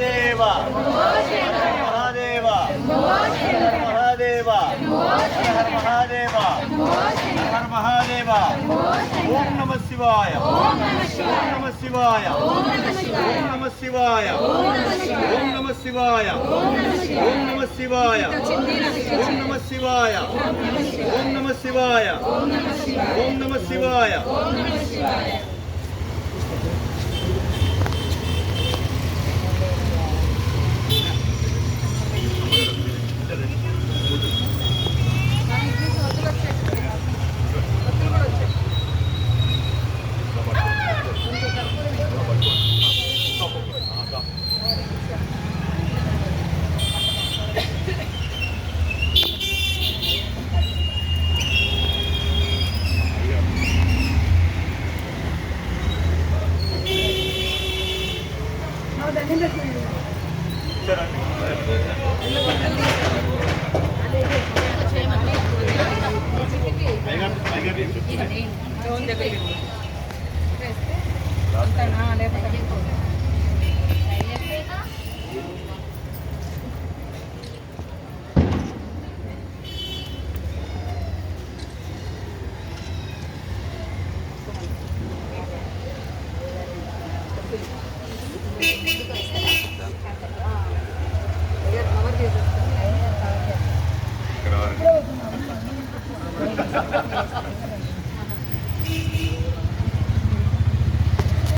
महादेव महादेव महादेव हर महादेव हर महादेव ओम नमः शिवाय ओम नमः शिवाय ओम नमः शिवाय ओम नमः शिवाय ओम नमः शिवाय ओम नमः शिवाय ओम नमः शिवाय ओम नमः शिवाय అంతనా లేకపోతే